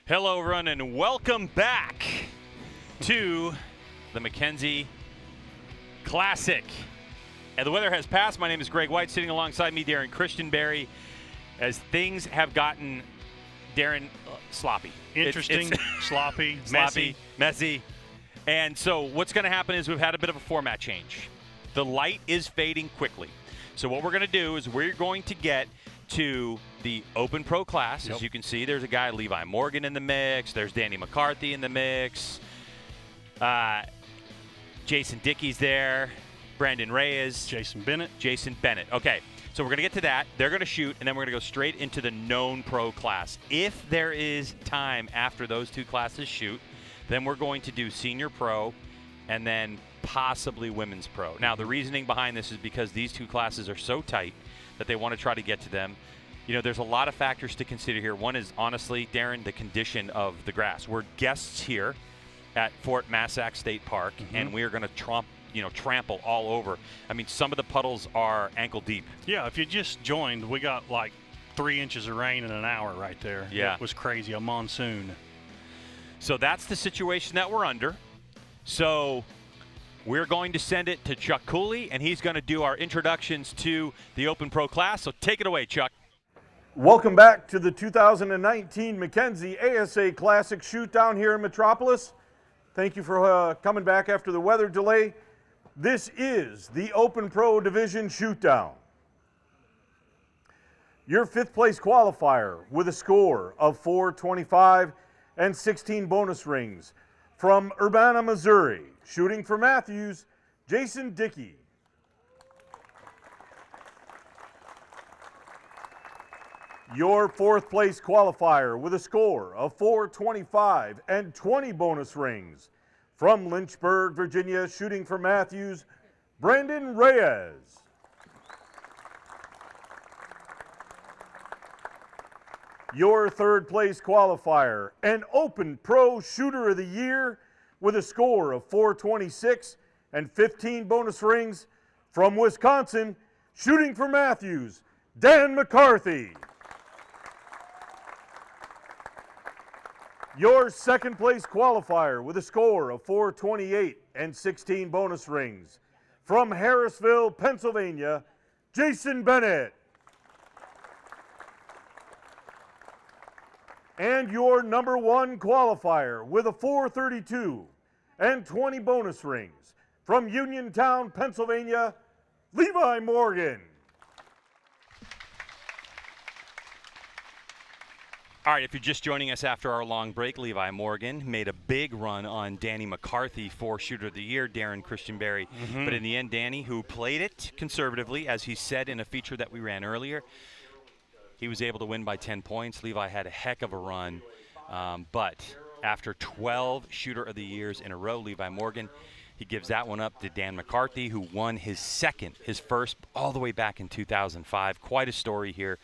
Hello, everyone, and welcome back to the McKenzie Classic. And the weather has passed. My name is Greg White. Sitting alongside me, Darren Christianberry, as things have gotten, Darren, sloppy. Interesting, sloppy, messy. And so what's going to happen is we've had a bit of a format change. The light is fading quickly. So what we're going to do is we're going to get to the Open Pro class. As you can see, there's a guy, Levi Morgan, in the mix. There's Danny McCarthy in the mix. Jason Dickey's there. Brandon Reyes. Jason Bennett. Okay, so we're going to get to that. They're going to shoot, and then we're going to go straight into the known pro class. If there is time after those two classes shoot, then we're going to do senior pro and then possibly women's pro. Now, the reasoning behind this is because these two classes are so tight that they want to try to get to them. You know, there's a lot of factors to consider here. One is, honestly, Darren, the condition of the grass. We're guests here at Fort Massac State Park, and we are going to trample all over. I mean, some of the puddles are ankle deep. Yeah, if you just joined, we got like 3 inches of rain in an hour right there. Yeah. It was crazy, a monsoon. So that's the situation that we're under. So we're going to send it to Chuck Cooley, and he's going to do our introductions to the Open Pro class. So take it away, Chuck. Welcome back to the 2019 McKenzie ASA Classic Shootdown here in Metropolis. Thank you for coming back after the weather delay. This is the Open Pro Division Shootdown. Your fifth place qualifier with a score of 425 and 16 bonus rings. From Urbana, Missouri, shooting for Matthews, Jason Dickey. Your fourth place qualifier with a score of 425 and 20 bonus rings. From Lynchburg, Virginia, shooting for Matthews, Brandon Reyes. Your third place qualifier, an Open Pro Shooter of the Year with a score of 426 and 15 bonus rings. From Wisconsin, shooting for Matthews, Dan McCarthy. Your second place qualifier with a score of 428 and 16 bonus rings. From Harrisville, Pennsylvania, Jason Bennett. And your number one qualifier with a 432 and 20 bonus rings. From Uniontown, Pennsylvania, Levi Morgan. All right, if you're just joining us after our long break, Levi Morgan made a big run on Danny McCarthy for Shooter of the Year, Darren Christianberry. But in the end, Danny, who played it conservatively, as he said in a feature that we ran earlier, he was able to win by 10 points. Levi had a heck of a run. But after 12 Shooter of the Years in a row, Levi Morgan, he gives that one up to Dan McCarthy, who won his first, all the way back in 2005. Quite a story here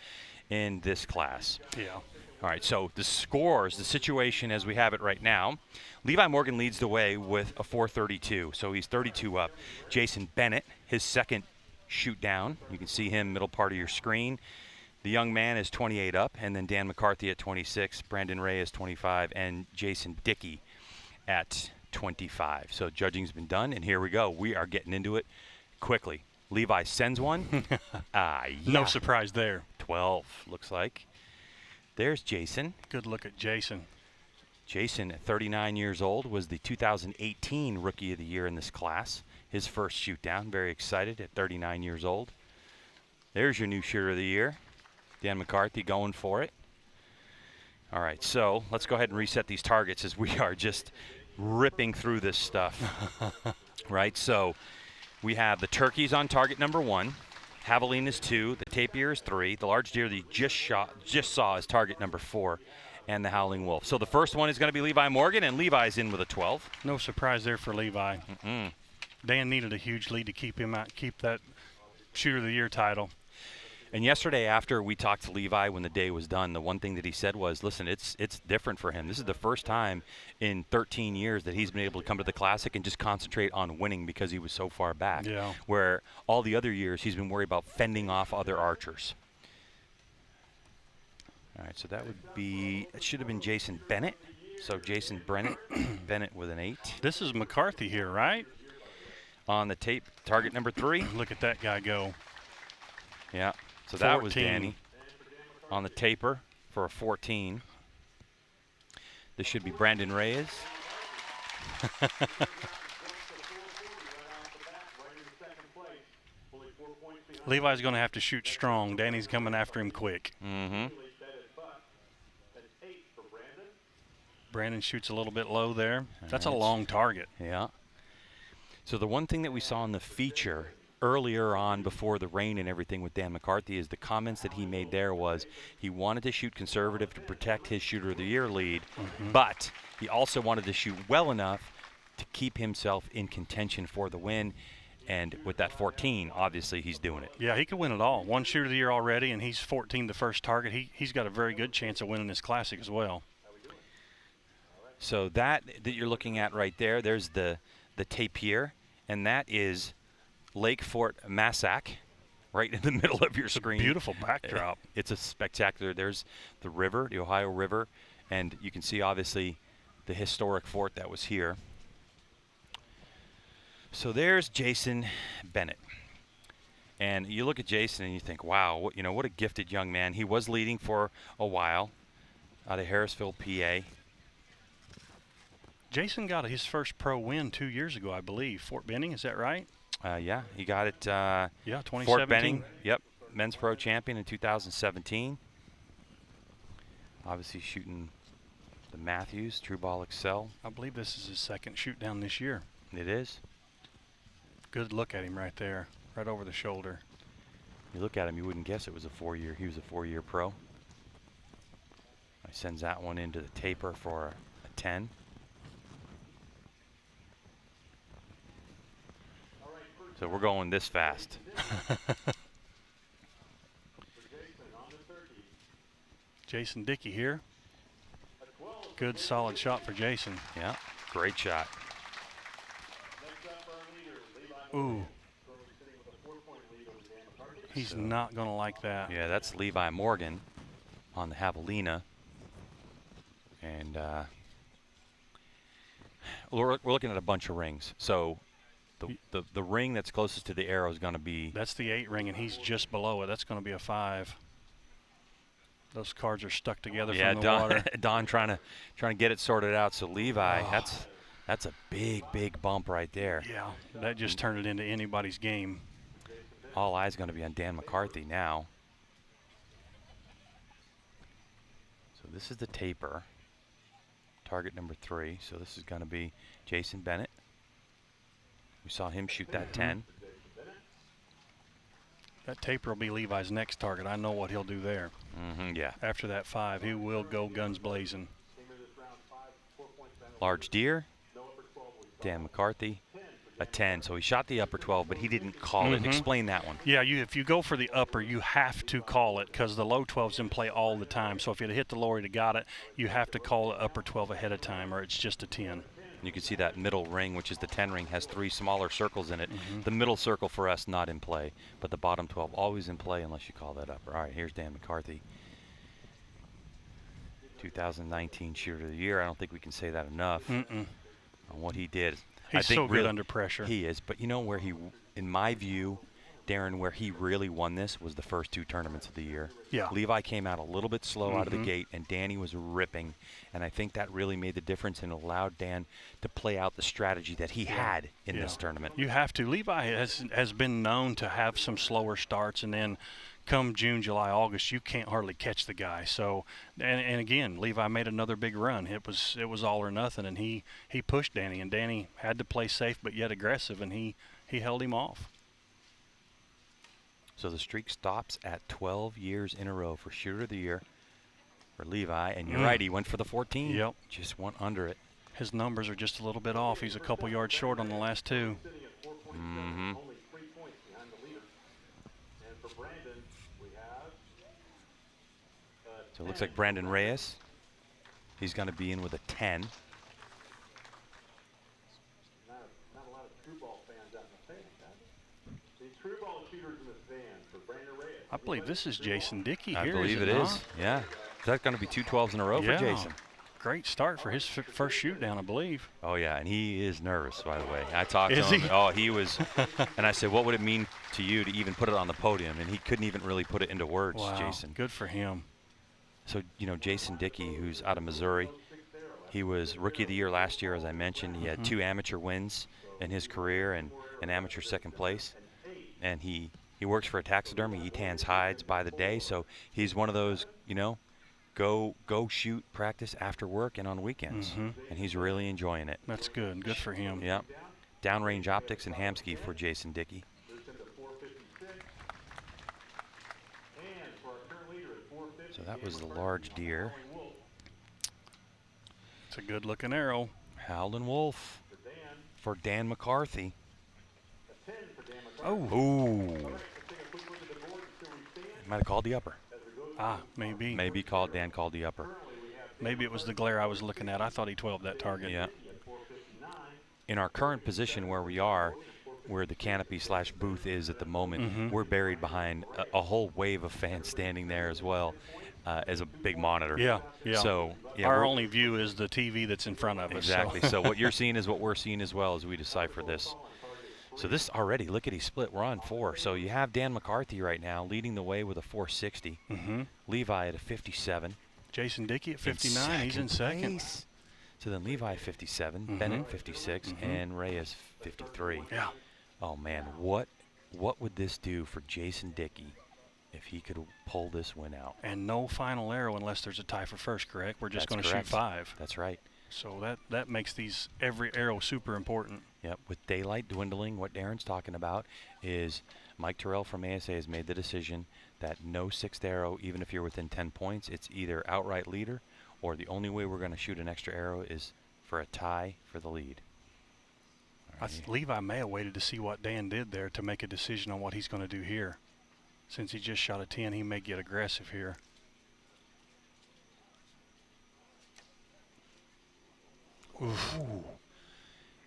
in this class. Yeah. All right, so the scores, the situation as we have it right now, Levi Morgan leads the way with a 432, so he's 32 up. Jason Bennett, his second shoot down. You can see him middle part of your screen. The young man is 28 up, and then Dan McCarthy at 26, Brandon Reyes 25, and Jason Dickey at 25. So judging's been done, and here we go. We are getting into it quickly. Levi sends one. Yeah. No surprise there. 12, looks like. There's Jason. Good look at Jason. Jason, at 39 years old, was the 2018 Rookie of the Year in this class. His first shoot down. Very excited at 39 years old. There's your new Shooter of the Year. Dan McCarthy going for it. All right, so let's go ahead and reset these targets as we are just ripping through this stuff. Right, so we have the turkeys on target number 1. Javelin is 2, the tapir is 3, the large deer that you just saw is target number 4, and the howling wolf. So the first one is going to be Levi Morgan, and Levi's in with a 12. No surprise there for Levi. Dan needed a huge lead to keep that Shooter of the Year title. And yesterday after we talked to Levi when the day was done, the one thing that he said was, listen, it's different for him. This is the first time in 13 years that he's been able to come to the Classic and just concentrate on winning because he was so far back. Yeah. Where all the other years he's been worried about fending off other archers. All right, so that would be, it should have been Jason Bennett. So Jason Bennett with an 8. This is McCarthy here, right? On the tape, target number 3. Look at that guy go. Yeah, so that was 14. Danny on the taper for a 14. This should be Brandon Reyes. Levi's going to have to shoot strong. Danny's coming after him quick. Mm-hmm. Brandon shoots a little bit low there. That's a right. long target. Yeah. So the one thing that we saw in the feature earlier on before the rain and everything with Dan McCarthy is the comments that he made there was he wanted to shoot conservative to protect his Shooter of the Year lead, but he also wanted to shoot well enough to keep himself in contention for the win. And with that 14, obviously he's doing it. Yeah, he could win it all. One Shooter of the Year already, and he's 14 the first target. He's got a very good chance of winning this Classic as well. So that you're looking at right there, there's the tape here, and that is Lake Fort Massac, right in the middle of your screen. Beautiful backdrop. It's a spectacular. There's the river, the Ohio River, and you can see obviously the historic fort that was here. So there's Jason Bennett. And you look at Jason and you think, wow, what a gifted young man. He was leading for a while out of Harrisville, PA. Jason got his first pro win 2 years ago, I believe. Fort Benning, is that right? Yeah, he got it. Yeah, 2017. Fort Benning, yep, men's pro champion in 2017. Obviously shooting the Matthews, True Ball Excel. I believe this is his second shoot down this year. It is. Good look at him right there, right over the shoulder. You look at him, you wouldn't guess it was a 4-year. He was a 4-year pro. He sends that one into the taper for a 10. So we're going this fast. Jason Dickey here. Good solid shot for Jason. Yeah, great shot. Ooh. He's not going to like that. Yeah, that's Levi Morgan on the javelina. And we're looking at a bunch of rings. So the ring that's closest to the arrow is going to be... That's the 8 ring, and he's just below it. That's going to be a 5. Those cards are stuck together from the water. Don trying to get it sorted out. So Levi, that's a big bump right there. Yeah, that just turned it into anybody's game. All eyes going to be on Dan McCarthy now. So this is the taper. Target number 3. So this is going to be Jason Bennett. We saw him shoot that 10. That taper will be Levi's next target. I know what he'll do there. Yeah. After that 5, he will go guns blazing. Large deer. Dan McCarthy. A 10. So he shot the upper 12, but he didn't call it. Explain that one. Yeah, if you go for the upper, you have to call it because the low 12's in play all the time. So if you'd hit the lower to got it, you have to call the upper 12 ahead of time or it's just a 10. You can see that middle ring, which is the 10 ring, has 3 smaller circles in it. The middle circle for us not in play, but the bottom 12 always in play unless you call that upper. All right, here's Dan McCarthy. 2019 Shooter of the Year. I don't think we can say that enough on what he did. He's so good under pressure. He is, but you know where he, in my view, Darren, where he really won this was the first 2 tournaments of the year. Yeah. Levi came out a little bit slow out of the gate, and Danny was ripping, and I think that really made the difference and allowed Dan to play out the strategy that he had in this tournament. You have to. Levi has been known to have some slower starts, and then come June, July, August, you can't hardly catch the guy. So, and again, Levi made another big run. It was all or nothing, and he pushed Danny, and Danny had to play safe but yet aggressive, and he held him off. So the streak stops at 12 years in a row for Shooter of the Year for Levi. And you're right, he went for the 14. Yep. Just went under it. His numbers are just a little bit off. He's a couple yards short on the last 2. So it looks like Brandon Reyes. He's going to be in with a 10. I believe this is Jason Dickey here. I believe is it not? is. Yeah. that going to be 2 12s in a row for Jason? Great start for his first shoot down, I believe. Oh, yeah, and he is nervous, by the way. I talked to Is him. he? Oh, he was. And I said, what would it mean to you to even put it on the podium? And he couldn't even really put it into words, Wow, Jason. good for him. So, Jason Dickey, who's out of Missouri, he was Rookie of the Year last year, as I mentioned. He had 2 amateur wins in his career and an amateur second place. And he works for a taxidermy. He tans hides by the day. So he's one of those, go shoot practice after work and on weekends. And he's really enjoying it. That's good. Good for him. Yep. Downrange optics and ham ski for Jason Dickey. So that was the large deer. It's a good looking arrow. Howlin' Wolf for Dan McCarthy. Oh. Ooh. Might have called the upper. Maybe. Maybe Dan called the upper. Maybe it was the glare I was looking at. I thought he 12'd that target. Yeah. In our current position where we are, where the canopy / booth is at the moment, we're buried behind a whole wave of fans standing there as well as a big monitor. Yeah. So our only view is the TV that's in front of us. Exactly. So what you're seeing is what we're seeing as well as we decipher this. So this already, lickety split, we're on 4. So you have Dan McCarthy right now leading the way with a 460. Levi at a 57. Jason Dickey at 59. He's in second. Place. So then Levi 57, Bennett 56, and Reyes 53. Yeah. Oh man, what would this do for Jason Dickey if he could pull this win out? And no final arrow unless there's a tie for first, correct? We're just going to shoot 5. That's right. So that makes every arrow super important. Yep. With daylight dwindling, what Darren's talking about is Mike Terrell from ASA has made the decision that no 6th arrow, even if you're within 10 points, it's either outright leader or the only way we're going to shoot an extra arrow is for a tie for the lead. Levi may have waited to see what Dan did there to make a decision on what he's going to do here. Since he just shot a 10, he may get aggressive here. Ooh.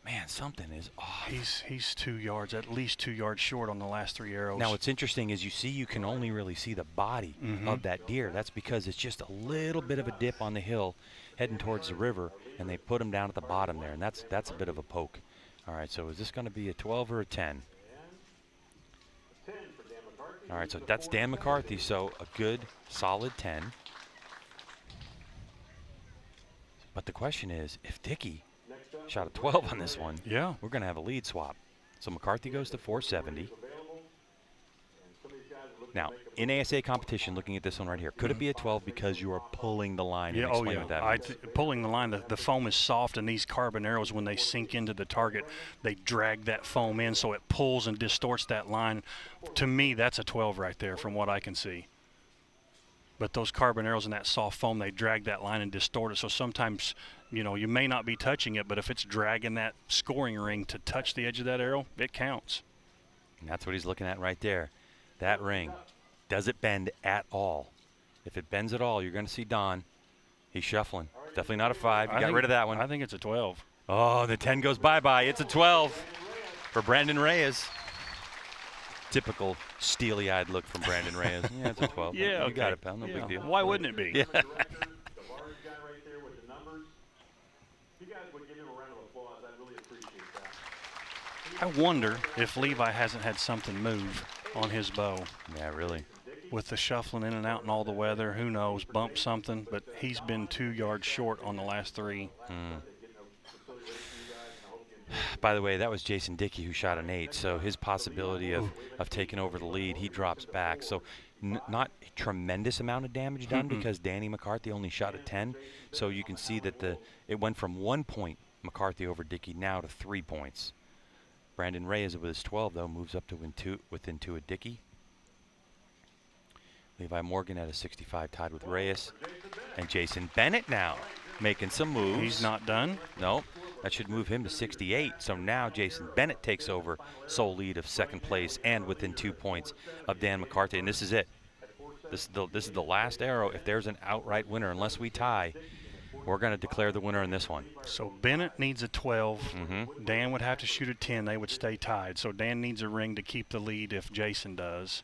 Man, something is off. He's 2 yards, at least 2 yards short on the last 3 arrows. Now, what's interesting is you can only really see the body of that deer. That's because it's just a little bit of a dip on the hill heading towards the river, and they put him down at the bottom there, and that's a bit of a poke. All right, so is this going to be a 12 or a 10? All right, so that's Dan McCarthy, so a good, solid 10. But the question is, if Dickey shot a 12 on this one, we're going to have a lead swap. So McCarthy goes to 470. Now, in ASA competition, looking at this one right here, could it be a 12 because you are pulling the line? Yeah, and explain what that means. Pulling the line, the foam is soft, and these carbon arrows, when they sink into the target, they drag that foam in, so it pulls and distorts that line. To me, that's a 12 right there from what I can see. But those carbon arrows and that soft foam, they drag that line and distort it. So sometimes, you may not be touching it, but if it's dragging that scoring ring to touch the edge of that arrow, it counts. And that's what he's looking at right there. That ring. Does it bend at all? If it bends at all, you're going to see Don. He's shuffling. Definitely not a 5. You got rid of that one. I think it's a 12. Oh, the 10 goes bye-bye. It's a 12 for Brandon Reyes. Typical steely-eyed look from Brandon Reyes. Yeah, it's a 12. Yeah, You got it, pal. No big deal. Why wouldn't it be? Yeah. I wonder if Levi hasn't had something move on his bow. Yeah, really. With the shuffling in and out and all the weather, who knows, bump something, but he's been 2 yards short on the last 3. By the way, that was Jason Dickey who shot an 8, so his possibility of taking over the lead, he drops back. So not a tremendous amount of damage done because Danny McCarthy only shot a 10. So you can see that it went from 1 point McCarthy over Dickey now to 3 points. Brandon Reyes with his 12, though, moves up to within 2 of Dickey. Levi Morgan at a 65 tied with Reyes. And Jason Bennett now making some moves. He's not done. Nope. That should move him to 68. So now Jason Bennett takes over sole lead of second place and within 2 points of Dan McCarthy. And this is it. This is the last arrow. If there's an outright winner, unless we tie, we're going to declare the winner in this one. So Bennett needs a 12. Dan would have to shoot a 10. They would stay tied. So Dan needs a ring to keep the lead if Jason does.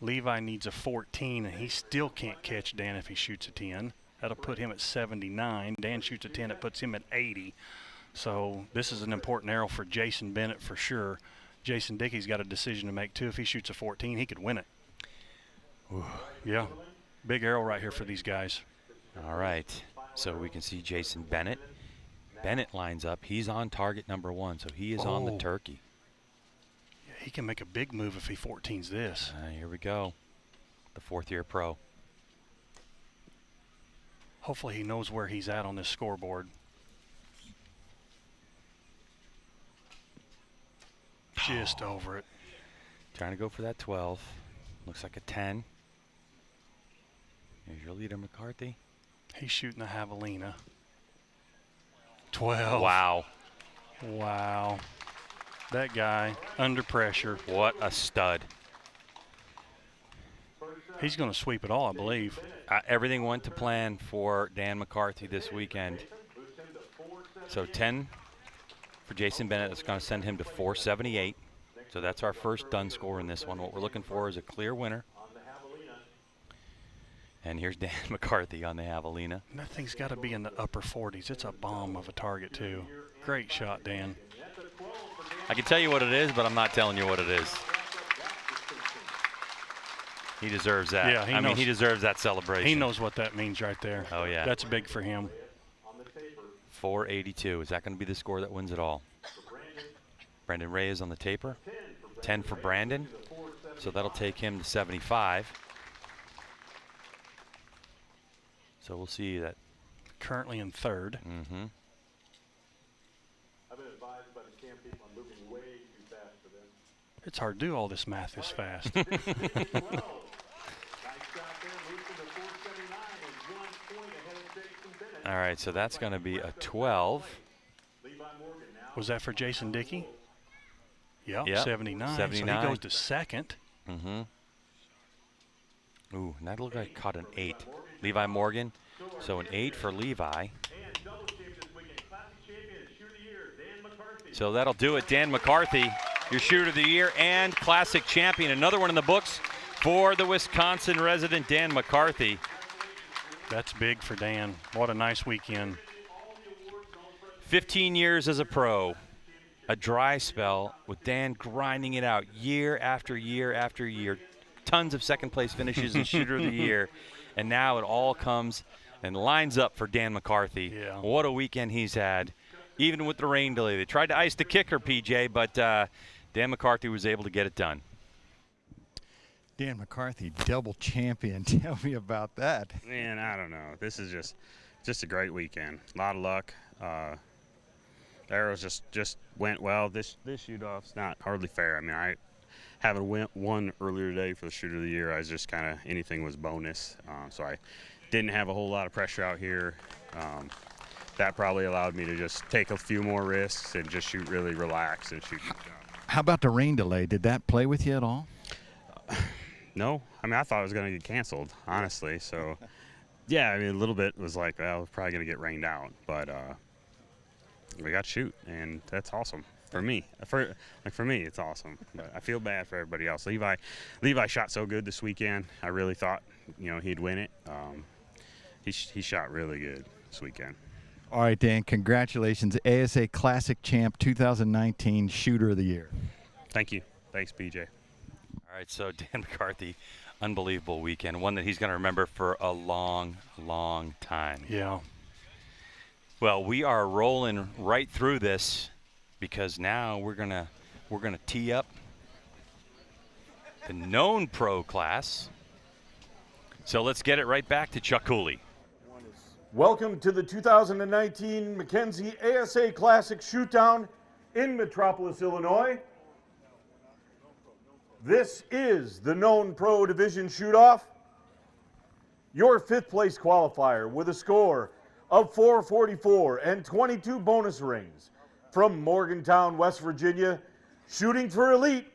Levi needs a 14, and he still can't catch Dan if he shoots a 10. That'll put him at 79. Dan shoots a 10, it puts him at 80. So this is an important arrow for Jason Bennett for sure. Jason Dickey's got a decision to make too. If he shoots a 14, he could win it. Ooh. Yeah, big arrow right here for these guys. All right, so we can see Jason Bennett. Bennett lines up. He's on target number 1, so he is on the turkey. Yeah, he can make a big move if he 14s this. Here we go. The 4th-year pro. Hopefully he knows where he's at on this scoreboard. Just over it. Trying to go for that 12. Looks like a 10. Here's your leader, McCarthy. He's shooting a javelina. 12. Wow. Wow. That guy, under pressure. What a stud. He's going to sweep it all, I believe. Everything went to plan for Dan McCarthy this weekend. So 10 for Jason Bennett. That's going to send him to 478. So that's our first done score in this one. What we're looking for is a clear winner. And here's Dan McCarthy on the javelina. And that thing's got to be in the upper 40s. It's a bomb of a target, too. Great shot, Dan. I can tell you what it is, but I'm not telling you what it is. He deserves that. Yeah, I mean, he deserves that celebration. He knows what that means right there. Oh, yeah. That's big for him. 482. Is that going to be the score that wins it all? Brandon Ray is on the taper. 10 for Brandon. So that'll take him to 75. So we'll see that. Currently in 3rd. Mm-hmm. I've been advised by the camp people I'm moving way too fast for them. It's hard to do all this math this fast. All right, so that's going to be a 12. Was that for Jason Dickey? Yep, Yep, 79. 79. So he goes to 2nd. Mm-hmm. Ooh, and that looked like caught an 8. Levi Morgan. So an 8 for Levi. So that'll do it. Dan McCarthy, your shooter of the year and classic champion. Another one in the books for the Wisconsin resident, Dan McCarthy. That's big for Dan. What a nice weekend. 15 years as a pro. A dry spell with Dan grinding it out year after year after year. Tons of second place finishes and shooter of the year. And now it all comes and lines up for Dan McCarthy. Yeah. What a weekend he's had. Even with the rain delay. They tried to ice the kicker, PJ, but Dan McCarthy was able to get it done. Dan McCarthy, double champion. Tell me about that. Man, I don't know. This is just a great weekend. A lot of luck. The arrows just went well. This shoot-off's not hardly fair. I mean, I haven't won earlier today for the shooter of the year. I was just kind of anything was bonus. So I didn't have a whole lot of pressure out here. That probably allowed me to just take a few more risks and just shoot really relaxed and shoot. How about the rain delay? Did that play with you at all? No. I mean, I thought it was going to get canceled, honestly. So, yeah, I mean, a little bit was like, well, we're probably going to get rained out. But we got to shoot, and that's awesome for me. For me, it's awesome. But I feel bad for everybody else. Levi shot so good this weekend. I really thought, he'd win it. He shot really good this weekend. All right, Dan, congratulations. ASA Classic Champ 2019 Shooter of the Year. Thank you. Thanks, PJ. All right, so Dan McCarthy, unbelievable weekend. One that he's going to remember for a long, long time. Yeah. Well, we are rolling right through this because now we're gonna tee up the known pro class. So let's get it right back to Chuck Cooley. Welcome to the 2019 McKenzie ASA Classic Shootdown in Metropolis, Illinois. This is the known pro division shoot-off. Your 5th place qualifier with a score of 444 and 22 bonus rings from Morgantown, West Virginia, shooting for elite,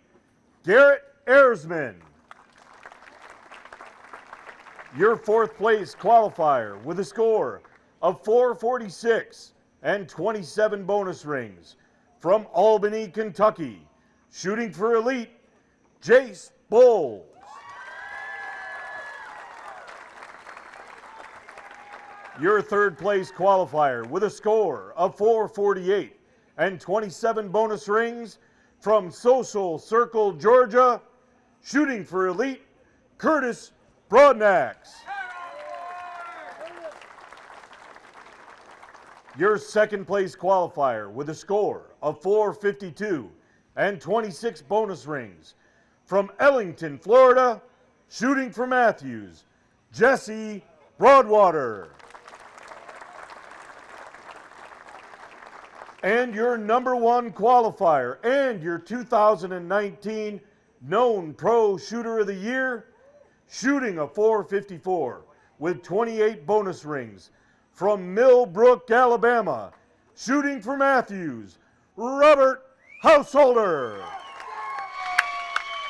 Garrett Erzman. Your 4th place qualifier with a score of 446 and 27 bonus rings from Albany, Kentucky, shooting for elite, Jace Bowles. Your third place qualifier with a score of 448 and 27 bonus rings from Social Circle, Georgia, shooting for elite, Curtis Broadnax. Your second place qualifier with a score of 452 and 26 bonus rings from Ellington, Florida, shooting for Matthews, Jesse Broadwater. And your number one qualifier and your 2019 known Pro Shooter of the Year, shooting a 454 with 28 bonus rings from Millbrook, Alabama, shooting for Matthews, Robert Householder.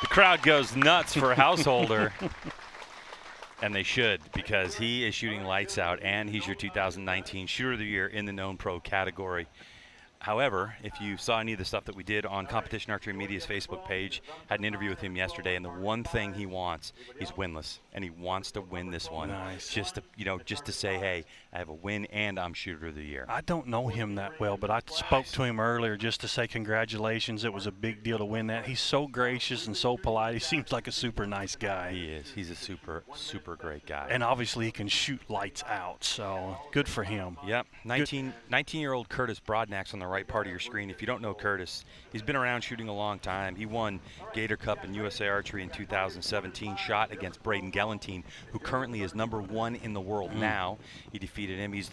The crowd goes nuts for Householder. And they should, because he is shooting lights out, and he's your 2019 Shooter of the Year in the known pro category. However, if you saw any of the stuff that we did on Competition Archery Media's Facebook page, had an interview with him yesterday, and the one thing he wants, he's winless, and he wants to win this one. Nice. Just to say, hey, I have a win and I'm Shooter of the Year. I don't know him that well, but I spoke to him earlier just to say congratulations. It was a big deal to win that. He's so gracious and so polite. He seems like a super nice guy. He is. He's a super, super great guy. And obviously he can shoot lights out, so good for him. Yep. 19-year-old Curtis Broadnax on the right part of your screen. If you don't know Curtis, he's been around shooting a long time. He won Gator Cup and USA Archery in 2017, shot against Braden Galantine, who currently is #1 in the world now. He defeated him. He's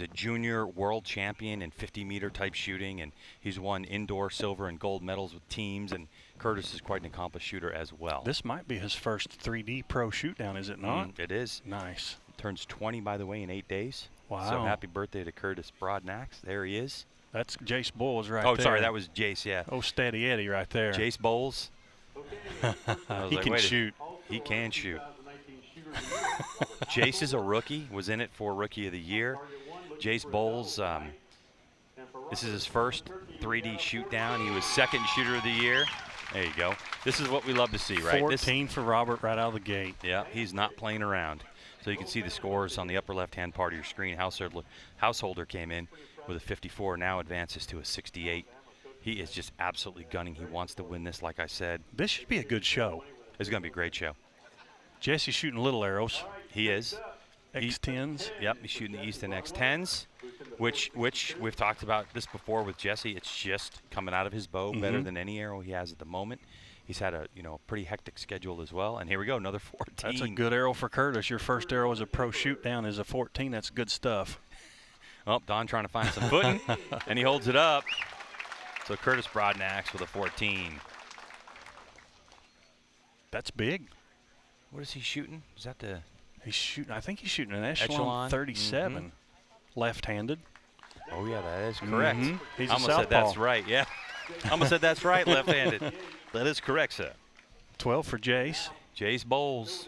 a junior world champion in 50-meter type shooting, and he's won indoor silver and gold medals with teams, and Curtis is quite an accomplished shooter as well. This might be his first 3D Pro Shootdown, is it not? It is. Nice. Turns 20, by the way, in 8 days. Wow. So happy birthday to Curtis Broadnax. There he is. That's Jace Bowles right Oh, there. sorry, that was Jace, yeah. Oh, Steady Eddie right there. Jace Bowles. He can shoot. He can shoot. Jace is a rookie, was in it for Rookie of the Year. Jace Bowles, this is his first 3D shoot down. He was second Shooter of the Year. There you go. This is what we love to see, right? 14 for Robert right out of the gate. Yeah, he's not playing around. So you can see the scores on the upper left-hand part of your screen. Householder came in with a 54, now advances to a 68. He is just absolutely gunning. He wants to win this, like I said. This should be a good show. It's going to be a great show. Jesse's shooting little arrows. He is. X10s. Yep, he's shooting the Easton X10s, which we've talked about this before with Jesse. It's just coming out of his bow better than any arrow he has at the moment. He's had a pretty hectic schedule as well. And here we go, another 14. That's a good arrow for Curtis. Your first arrow as a pro shoot down is a 14. That's good stuff. Oh, Don trying to find some footing, and he holds it up. So Curtis Broadnax with a 14. That's big. What is he shooting? Is that the... He's shooting, I think he's shooting an Echelon 37, left-handed. Oh, yeah, that is correct. He's I a almost southpaw. said that's right, yeah. I almost said that's right, left-handed. That is correct, sir. 12 for Jace. Jace Bowles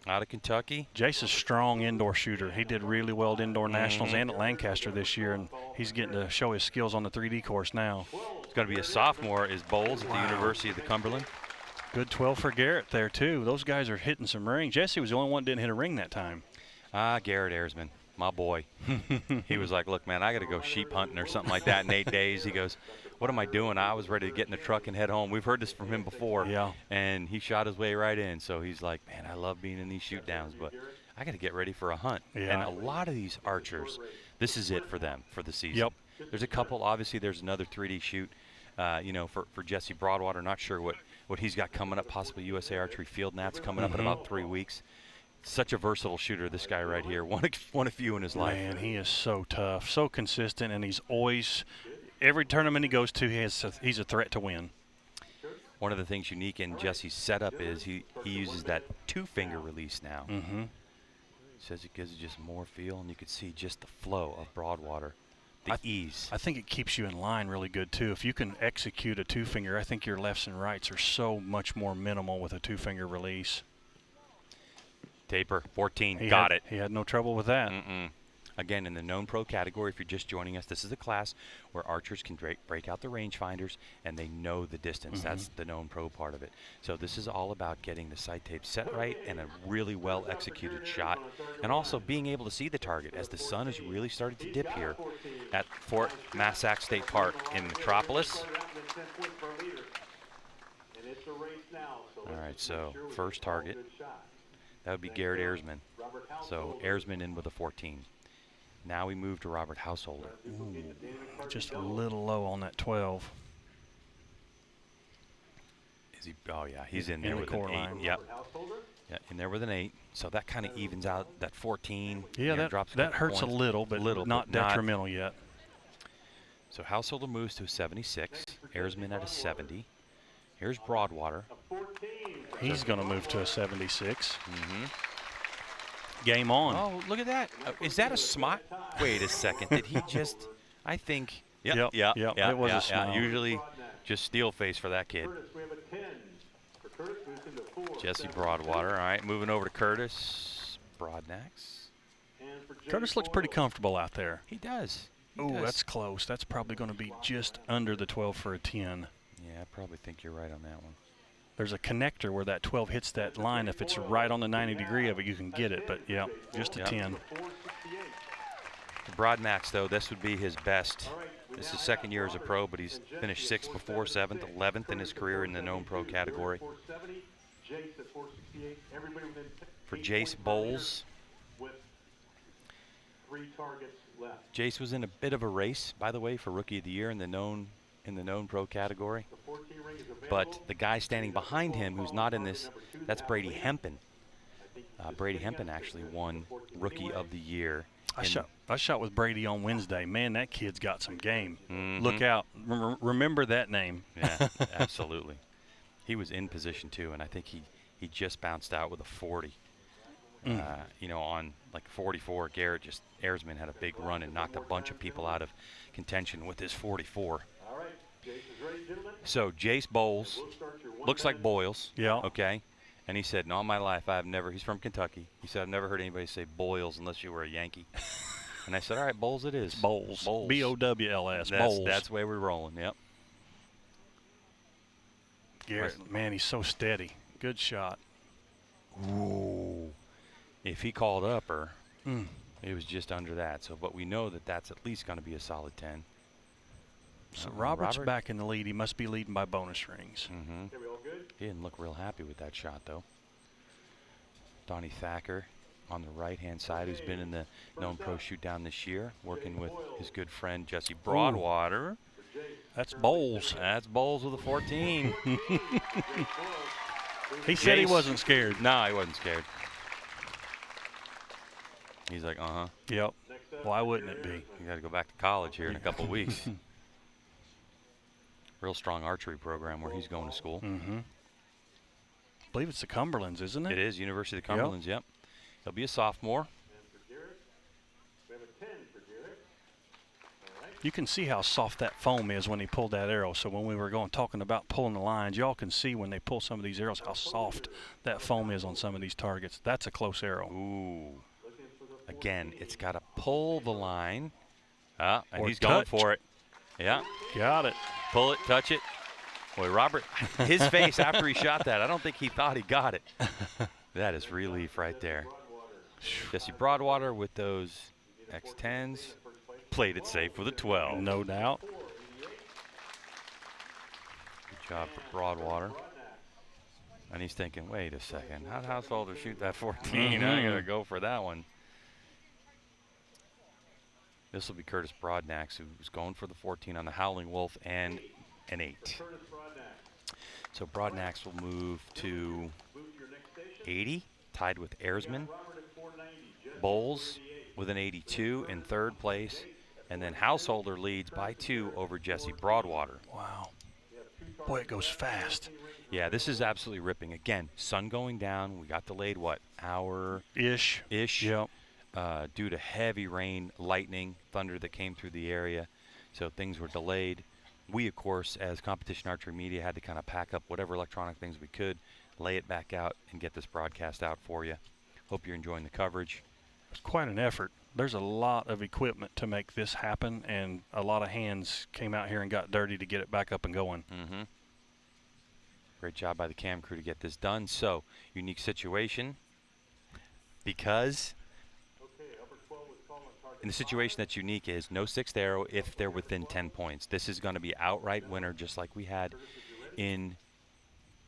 out of Kentucky. Jace is a strong indoor shooter. He did really well at indoor nationals and at Lancaster this year, and he's getting to show his skills on the 3D course now. He's going to be a sophomore, is Bowles at the University of the Cumberland. Good 12 for Garrett there, too. Those guys are hitting some rings. Jesse was the only one that didn't hit a ring that time. Garrett Ayresman, my boy. He was like, look, man, I got to go sheep hunting or something like that in 8 days. He goes, what am I doing? I was ready to get in the truck and head home. We've heard this from him before. Yeah. And he shot his way right in. So he's like, man, I love being in these shoot downs, but I got to get ready for a hunt. Yeah. And a lot of these archers, this is it for them for the season. Yep. There's a couple. Obviously, there's another 3D shoot, for Jesse Broadwater. Not sure what he's got coming up, possibly USA Archery Field Nats coming up in about 3 weeks. Such a versatile shooter, this guy right here. One of few in his life. Man, he is so tough, so consistent, and he's always, every tournament he goes to, he's a threat to win. One of the things unique in Jesse's setup is he uses that 2-finger release now. Says it gives it just more feel, and you can see just the flow of Broadwater, the ease. I think it keeps you in line really good, too. If you can execute a 2-finger, I think your lefts and rights are so much more minimal with a 2-finger release. Taper, 14, got it. He had no trouble with that. Again, in the known pro category, if you're just joining us, this is a class where archers can break out the rangefinders and they know the distance. That's the known pro part of it. So this is all about getting the sight tape set right and a really well executed shot, and also being able to see the target as the sun is really starting to dip here at Fort Massac State Park in Metropolis. All right, so first target, that would be Garrett Ayersman. So Ayersman in with a 14. Now we move to Robert Householder. Ooh, just a little low on that 12. Is he? Oh yeah, he's in there the with core an 8. line. Yep. Yeah, in there with an 8. So that kind of evens out that 14. Yeah, drops that hurts points. a little, but not detrimental yet. So Householder moves to a 76. Ayersman at a 70. Here's Broadwater. He's going to move to a 76. Game on. Oh, look at that. Is that a smile? Wait a second. Did he just? I think. Yep. It was a smile. Usually just steel face for that kid. Jesse Broadwater. All right, moving over to Curtis Broadnax. Curtis looks pretty comfortable out there. He does. Oh, that's close. That's probably going to be just under the 12 for a 10. Yeah, I probably think you're right on that one. There's a connector where that 12 hits that line. If it's right on the 90 degree of it, you can get it. But, yeah, just a 10. For Broadnax, though, this would be his best. This is his second year as a pro, but he's finished 6th before, 7th, 11th in his career in the known pro category. For Jace Bowles, Jace was in a bit of a race, by the way, for Rookie of the Year in the known pro category. But the guy standing behind him, who's not in this, that's Brady Hempen. Brady Hempen actually won Rookie of the Year. I shot with Brady on Wednesday. Man, that kid's got some game. Look out. Remember that name. Yeah, absolutely. He was in position, too, and I think he just bounced out with a 40. On like 44, Ayersman had a big run and knocked a bunch of people out of contention with his 44. So Jace Bowles looks like Boyles. Yeah. Okay. And he said, in all my life, he's from Kentucky. He said, I've never heard anybody say Boyles unless you were a Yankee. And I said, all right, Bowles it is. Bowles. B-O-W-L-S. Bowles. That's the way we're rolling, yep. Garrett, man, he's so steady. Good shot. Ooh. If he called upper, it was just under that. So, but we know that that's at least going to be a solid 10. So Robert's back in the lead. He must be leading by bonus rings. He didn't look real happy with that shot, though. Donnie Thacker on the right-hand side, who's been in the known pro shoot-down this year, working with his good friend Jesse Broadwater. That's Bowles. That's Bowles with a 14. He said he wasn't scared. No, he wasn't scared. He's like, Yep. Why wouldn't it be? You got to go back to college here in a couple of weeks. Real strong archery program where he's going to school. I believe it's the Cumberlands, isn't it? It is, University of the Cumberlands, yep. He'll be a sophomore. You can see how soft that foam is when he pulled that arrow. So when we were talking about pulling the lines, y'all can see when they pull some of these arrows how soft that foam is on some of these targets. That's a close arrow. Ooh. Again, it's got to pull the line. And or he's going touch. for it. Yeah. Got it. Pull it, touch it. Boy, Robert, his face after he shot that, I don't think he thought he got it. That is relief right there. Jesse Broadwater with those X10s. Played it safe with a 12. No doubt. Good job for Broadwater. And he's thinking, wait a second, how'd Householder shoot that 14? I got to go for that one. This will be Curtis Broadnax, who's going for the 14 on the Howling Wolf and an 8. So Broadnax will move to 80, tied with Ayersman. Bowles with an 82 in third place. And then Householder leads by 2 over Jesse Broadwater. Wow. Boy, it goes fast. Yeah, this is absolutely ripping. Again, sun going down. We got delayed, Ish. Yep. Due to heavy rain, lightning, thunder that came through the area. So things were delayed. We, of course, as Competition Archery Media, had to kind of pack up whatever electronic things we could, lay it back out, and get this broadcast out for you. Hope you're enjoying the coverage. It's quite an effort. there's a lot of equipment to make this happen, and a lot of hands came out here and got dirty to get it back up and going. Mm-hmm. Great job by the cam crew to get this done. So, unique situation because in the situation that's unique is no sixth arrow if they're within 10 points. This is going to be outright winner just like we had in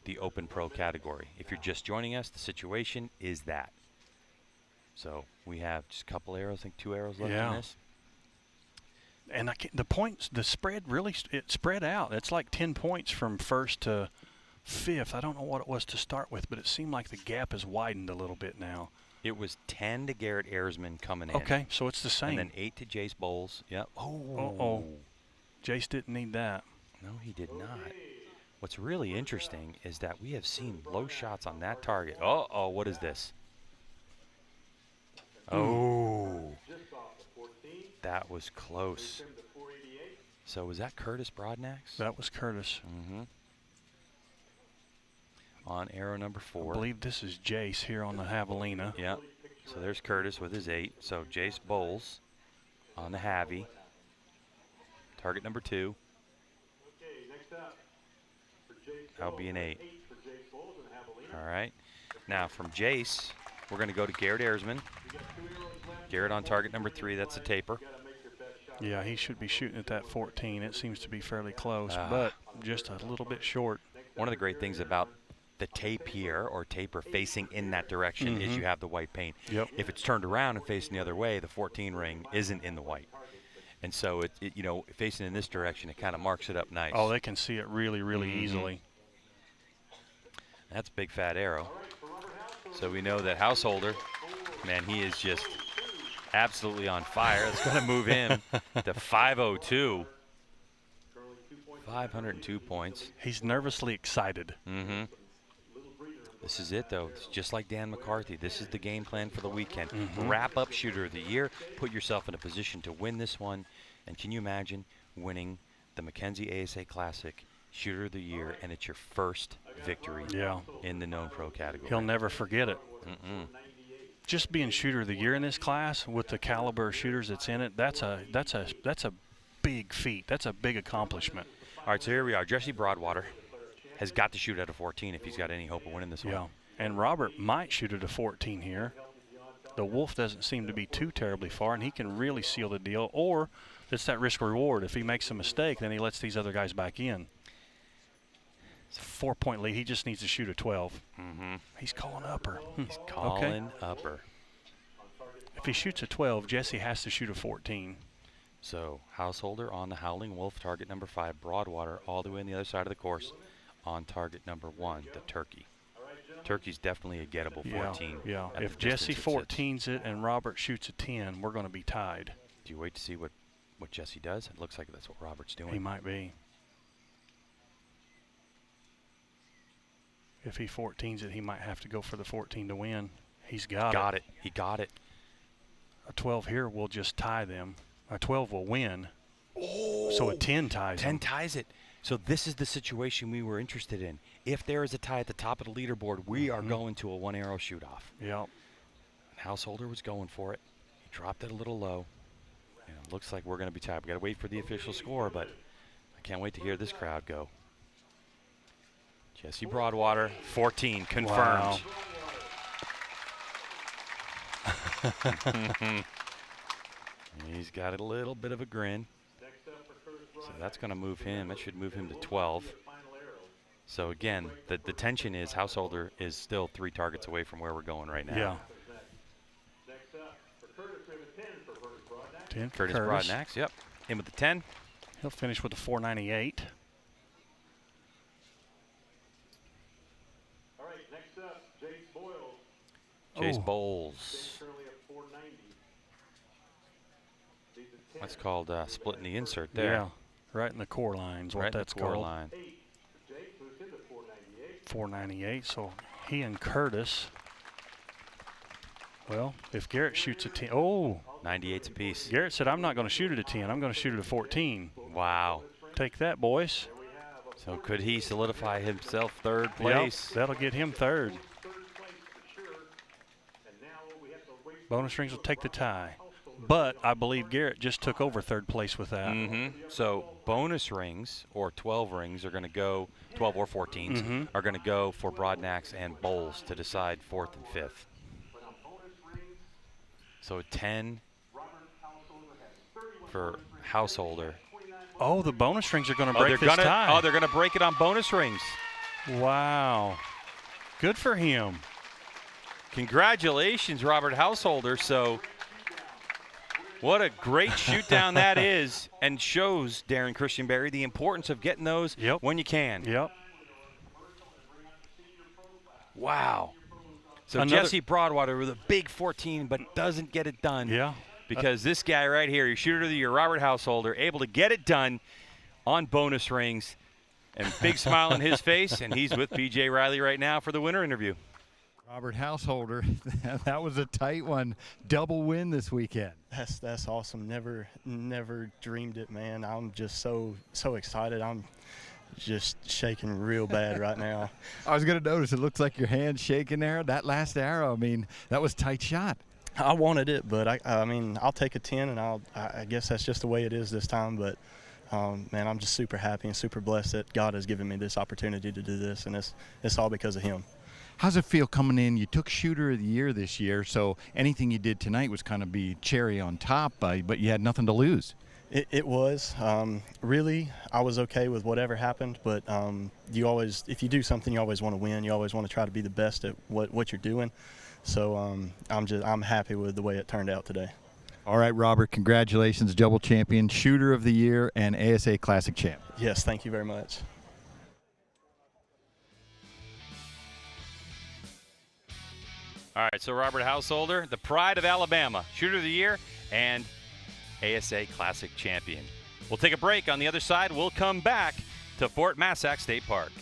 the Open Pro category. If you're just joining us, the situation is that. So we have just a couple arrows, I think 2 arrows left in this. And the points, the spread really, it spread out. It's like 10 points from first to fifth. I don't know what it was to start with, but it seemed like the gap has widened a little bit now. It was 10 to Garrett Ayresman coming in. Okay, so it's the same. And then 8 to Jace Bowles. Yep. Oh. Jace didn't need that. No, he did not. What's really interesting is that we have seen low shots on that target. Uh-oh, what is this? Oh. That was close. So was that Curtis Broadnax? That was Curtis. Mm-hmm. On arrow number 4. I believe this is Jace here on the javelina. Yep. So there's Curtis with his 8. So Jace Bowles on the Javi. Target number 2. That'll be an 8. All right. Now from Jace, we're going to go to Garrett Ayresman. Garrett on target number 3. That's a taper. Yeah, he should be shooting at that 14. It seems to be fairly close, but just a little bit short. One of the great things about the tape here, or taper facing in that direction, is you have the white paint. Yep. If it's turned around and facing the other way, the 14 ring isn't in the white. And so, you know, facing in this direction, it kind of marks it up nice. Oh, they can see it really, really easily. That's a big fat arrow. So we know that Householder, man, he is just absolutely on fire. It's going to move him to 502. 502 points. He's nervously excited. Mm-hmm. This is it, though. It's just like Dan McCarthy. This is the game plan for the weekend. Wrap up Shooter of the Year. Put yourself in a position to win this one. And can you imagine winning the McKenzie ASA Classic Shooter of the Year, and it's your first victory in the known pro category? He'll never forget it. Just being Shooter of the Year in this class with the caliber of shooters that's in it, that's a big feat. That's a big accomplishment. All right, so here we are. Jesse Broadwater has got to shoot at a 14 if he's got any hope of winning this one. Yeah, and Robert might shoot at a 14 here. The Wolf doesn't seem to be too terribly far, and he can really seal the deal. Or it's that risk reward. If he makes a mistake, then he lets these other guys back in. It's a 4-point lead. He just needs to shoot a 12. He's calling upper. He's calling upper. If he shoots a 12, Jesse has to shoot a 14. So Householder on the Howling Wolf, target number 5. Broadwater all the way on the other side of the course on target number 1, the Turkey. Turkey's definitely a gettable 14. Yeah. If Jesse 14s it and Robert shoots a 10, we're going to be tied. Do you wait to see what Jesse does? It looks like that's what Robert's doing. He might be. If he 14s it, he might have to go for the 14 to win. He's got it. He got it. A 12 here will just tie them. A 12 will win. Oh, so a 10 ties 10 them. ties it. So this is the situation we were interested in. If there is a tie at the top of the leaderboard, we are going to a 1-arrow shoot-off. Yep. Householder was going for it. He dropped it a little low. And it looks like we're going to be tied. We've got to wait for the official score, but I can't wait to hear this crowd go. Jesse Broadwater, 14, confirmed. Wow. He's got a little bit of a grin. So that's going to move him. That should move him to 12. So again, the tension is Householder is still 3 targets away from where we're going right now. Yeah. 10 for Curtis Broadnax, yep. In with the 10. He'll finish with a 498. All right, next up, Jace Boyle. Jace Bowles. That's called splitting the insert there. Yeah, right in the core lines. Right what in that's the core called. line. 498. So he and Curtis. Well, if Garrett shoots a 10, 98's apiece. Garrett said, "I'm not going to shoot at a 10. I'm going to shoot at a 14." Wow. Take that, boys. So could he solidify himself 3rd place? Yep, that'll get him 3rd. Bonus rings will take the tie. but I believe Garrett just took over third place with that. So bonus rings, or 12 rings, are going to go, 12 or 14s, are going to go for Broadnax and Bowles to decide 4th and 5th. So 10 for Householder. Oh, the bonus rings are going to break this tie. Oh, they're going to break it on bonus rings. Wow. Good for him. Congratulations, Robert Householder. So what a great shoot down that is, and shows Darren Christianberry the importance of getting those when you can. Yep. Wow. So Jesse Broadwater with a big 14, but doesn't get it done. Yeah. Because this guy right here, your shooter of the year, Robert Householder, able to get it done on bonus rings, and big smile on his face, and he's with BJ Riley right now for the winner interview. Robert Householder, that was a tight one. Double win this weekend. That's awesome. Never dreamed it, man. I'm just so excited. I'm just shaking real bad right now. I was going to notice, it looks like your hand's shaking there. That last arrow, I mean, that was a tight shot. I wanted it, but I mean, I'll take a 10, and I guess that's just the way it is this time. But man, I'm just super happy and super blessed that God has given me this opportunity to do this, and it's all because of Him. How's it feel coming in? You took shooter of the year this year, so anything you did tonight was kind of be cherry on top, but you had nothing to lose. It was. Really, I was okay with whatever happened, but you always, if you do something, you always want to win. You always want to try to be the best at what you're doing. So I'm happy with the way it turned out today. All right, Robert, congratulations, double champion, shooter of the year, and ASA Classic champ. Yes, thank you very much. All right, so Robert Householder, the pride of Alabama, shooter of the year and ASA Classic champion. We'll take a break. On the other side, we'll come back to Fort Massac State Park.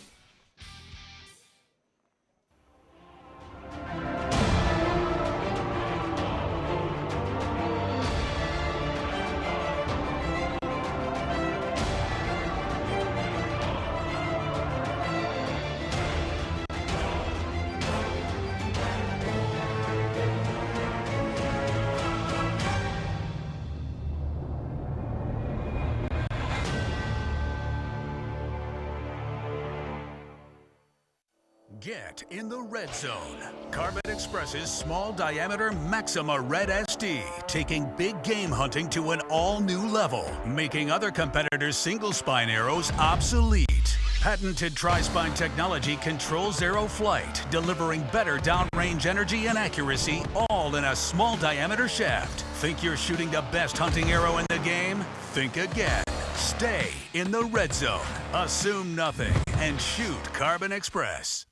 Get in the red zone. Carbon Express's small diameter Maxima Red SD, taking big game hunting to an all-new level, making other competitors' single spine arrows obsolete. Patented tri-spine technology controls arrow flight, delivering better downrange energy and accuracy, all in a small diameter shaft. Think you're shooting the best hunting arrow in the game? Think again. Stay in the red zone. Assume nothing and shoot Carbon Express.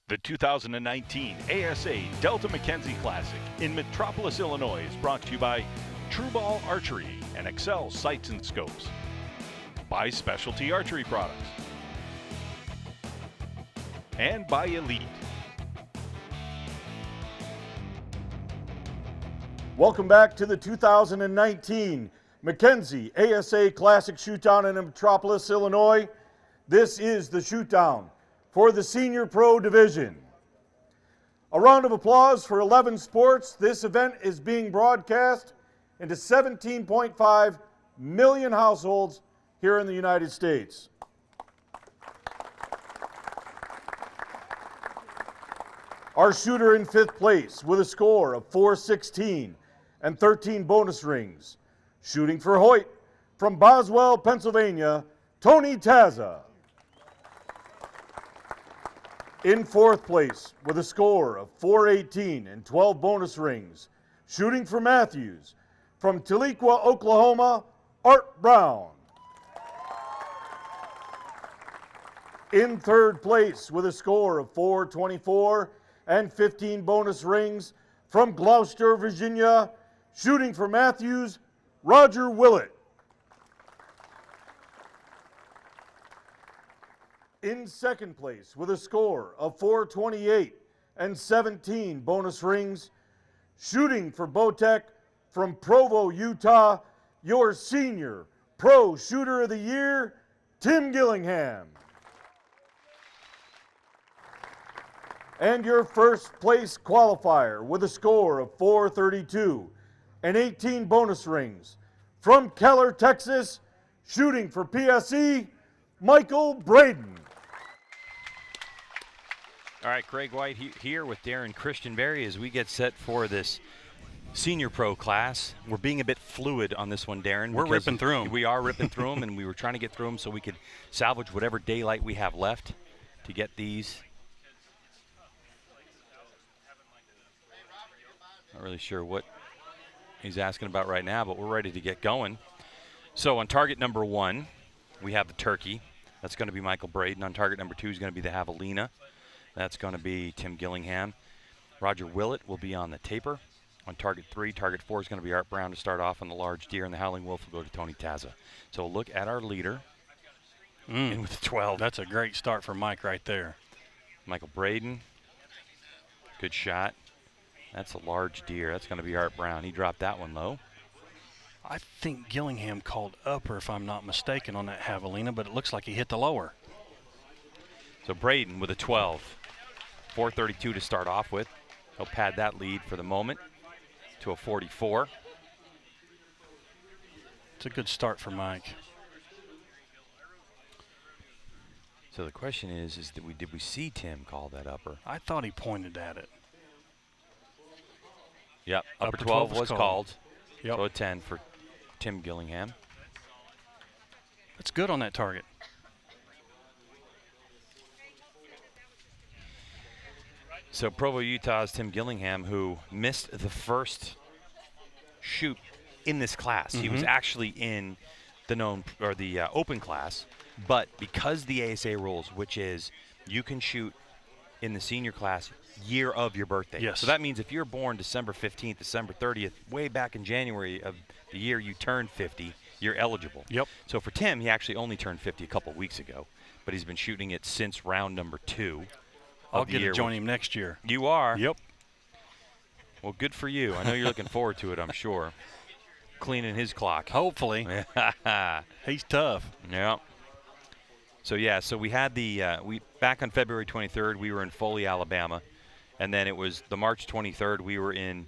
The 2019 ASA Delta McKenzie Classic in Metropolis, Illinois is brought to you by True Ball Archery and Excel Sights and Scopes, by Specialty Archery Products, and by Elite. Welcome back to the 2019 McKenzie ASA Classic Shootdown in Metropolis, Illinois. This is the shootdown for the Senior Pro Division. A round of applause for 11 Sports. This event is being broadcast into 17.5 million households here in the United States. Our shooter in 5th place with a score of 416 and 13 bonus rings. Shooting for Hoyt from Boswell, Pennsylvania, Tony Taza. In 4th place with a score of 418 and 12 bonus rings. Shooting for Matthews from Tahlequah, Oklahoma, Art Brown. In 3rd place with a score of 424 and 15 bonus rings from Gloucester, Virginia, shooting for Matthews, Roger Willett. In 2nd place with a score of 428 and 17 bonus rings, shooting for Botech from Provo, Utah, your Senior Pro Shooter of the Year, Tim Gillingham. And your 1st place qualifier with a score of 432 and 18 bonus rings from Keller, Texas, shooting for PSE, Michael Braden. All right, Craig White here with Darren Christianberry as we get set for this Senior Pro class. We're being a bit fluid on this one, Darren. We're ripping through them. We are ripping through them, and we were trying to get through them so we could salvage whatever daylight we have left to get these. Not really sure what he's asking about right now, but we're ready to get going. So on target number 1, we have the turkey. That's going to be Michael Braden. On target number 2 is going to be the javelina. That's going to be Tim Gillingham. Roger Willett will be on the taper. On target 3, target 4 is going to be Art Brown to start off on the large deer, and the howling wolf will go to Tony Taza. So look at our leader. In with the 12. That's a great start for Mike right there. Michael Braden. Good shot. That's a large deer. That's going to be Art Brown. He dropped that one low. I think Gillingham called upper, if I'm not mistaken, on that javelina, but it looks like he hit the lower. So Braden with a 12. 432 to start off with. He'll pad that lead for the moment to a 44. It's a good start for Mike. So the question is did we see Tim call that upper? I thought he pointed at it. Yep, upper 12 was called. Yep. So a 10 for Tim Gillingham. That's good on that target. So Provo, Utah's Tim Gillingham, who missed the first shoot in this class. He was actually in the open class, but because the ASA rules, which is you can shoot in the senior class year of your birthday. Yes. So that means if you're born December 15th, December 30th, way back in January of the year you turned 50, you're eligible. Yep. So for Tim, he actually only turned 50 a couple weeks ago, but he's been shooting it since round number 2. I'll get to join him next year. You are? Yep. Well, good for you. I know you're looking forward to it, I'm sure. Cleaning his clock. Hopefully. He's tough. Yeah. So, yeah, so we had back on February 23rd, we were in Foley, Alabama. And then it was the March 23rd, we were in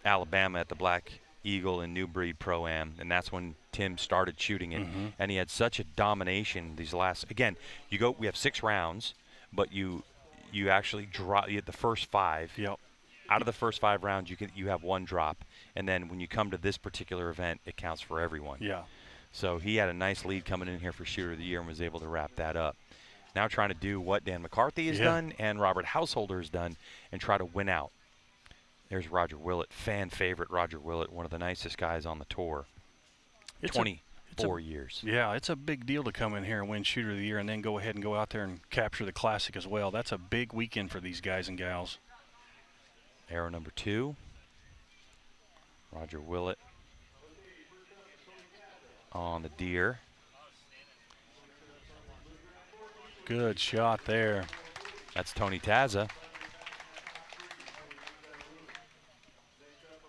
Alabama at the Black Eagle and New Breed Pro-Am. And that's when Tim started shooting it. And he had such a domination these last, again, we have 6 rounds, but you actually drop the first 5. Yep. Out of the first 5 rounds, you have 1 drop, and then when you come to this particular event, it counts for everyone. Yeah. So he had a nice lead coming in here for Shooter of the Year and was able to wrap that up. Now trying to do what Dan McCarthy has done and Robert Householder has done and try to win out. There's Roger Willett, fan favorite Roger Willett, one of the nicest guys on the tour. 24 years. Yeah, it's a big deal to come in here and win Shooter of the Year and then go ahead and go out there and capture the Classic as well. That's a big weekend for these guys and gals. Arrow number 2, Roger Willett on the deer. Good shot there. That's Tony Taza.